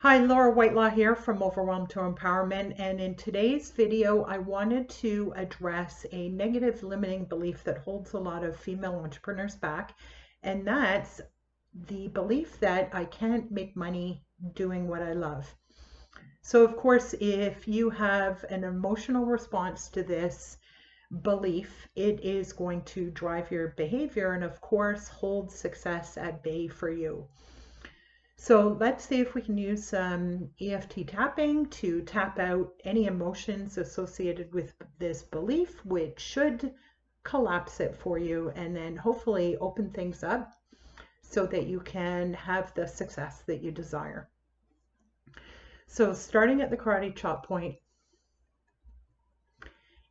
Hi, Laura Whitelaw here from Overwhelm to Empowerment, and in today's video I wanted to address a negative limiting belief that holds a lot of female entrepreneurs back, and that's the belief that I can't make money doing what I love. So of course, if you have an emotional response to this belief, it is going to drive your behavior and of course hold success at bay for you. So let's see if we can use some EFT tapping to tap out any emotions associated with this belief, which should collapse it for you and then hopefully open things up so that you can have the success that you desire. So starting at the karate chop point,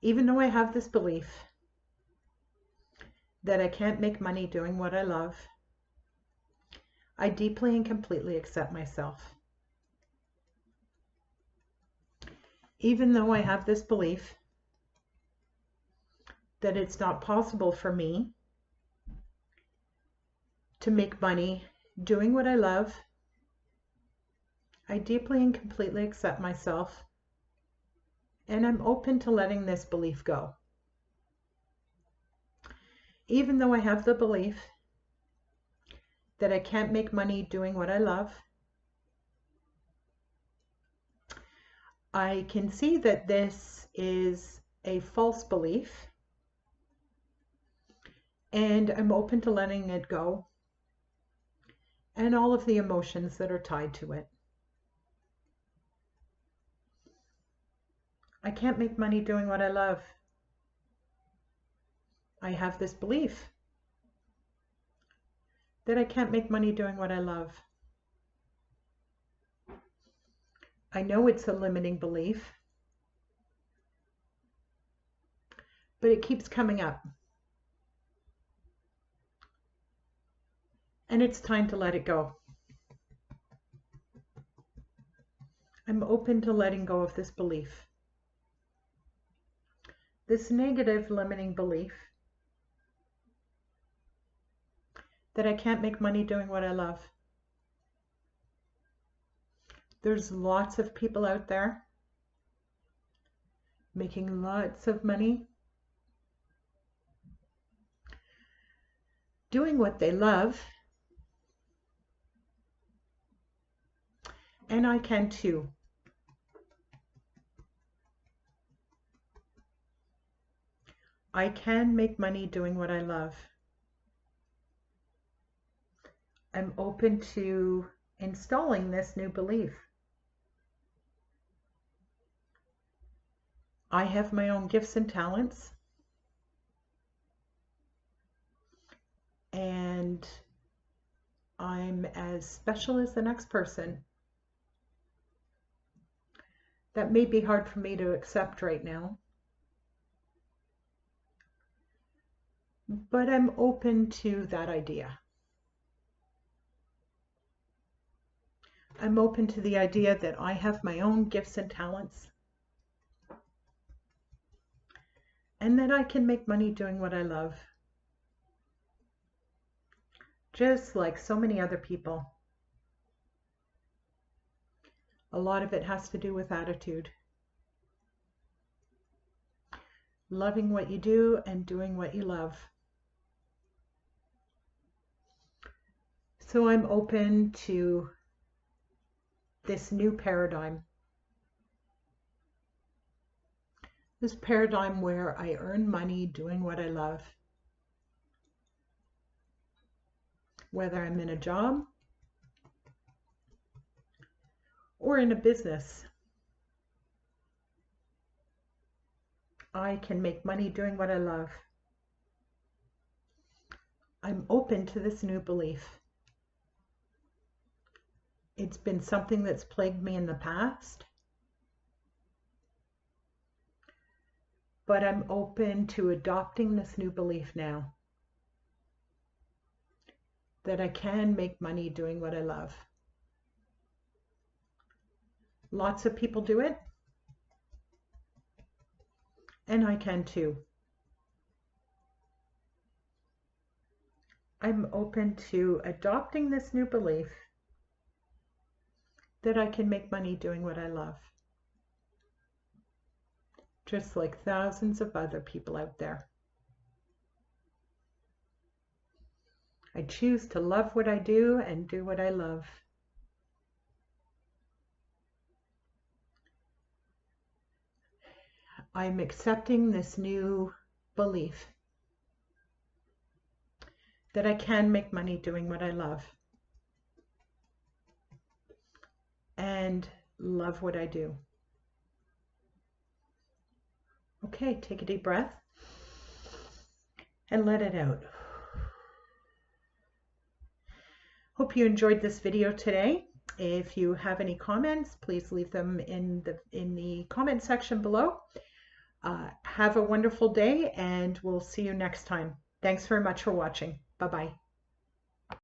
even though I have this belief that I can't make money doing what I love, I deeply and completely accept myself. Even though I have this belief that it's not possible for me to make money doing what I love, I deeply and completely accept myself, and I'm open to letting this belief go. Even though I have the belief that I can't make money doing what I love, I can see that this is a false belief, and I'm open to letting it go and all of the emotions that are tied to it. I can't make money doing what I love. I have this belief that I can't make money doing what I love. I know it's a limiting belief, but it keeps coming up. And it's time to let it go. I'm open to letting go of this belief. This negative limiting belief that I can't make money doing what I love. There's lots of people out there making lots of money doing what they love, and I can too. I can make money doing what I love. I'm open to installing this new belief. I have my own gifts and talents, and I'm as special as the next person. That may be hard for me to accept right now, but I'm open to that idea. I'm open to the idea that I have my own gifts and talents, and that I can make money doing what I love, just like so many other people. A lot of it has to do with attitude. Loving what you do and doing what you love. So I'm open to this new paradigm. This paradigm where I earn money doing what I love. Whether I'm in a job or in a business, I can make money doing what I love. I'm open to this new belief. It's been something that's plagued me in the past, but I'm open to adopting this new belief now, that I can make money doing what I love. Lots of people do it, and I can too. I'm open to adopting this new belief that I can make money doing what I love, just like thousands of other people out there. I choose to love what I do and do what I love. I'm accepting this new belief that I can make money doing what I love and love what I do. Okay, take a deep breath and let it out. Hope you enjoyed this video today. If you have any comments, please leave them in the comment section below. Have a wonderful day, and we'll see you next time. Thanks very much for watching. Bye-bye.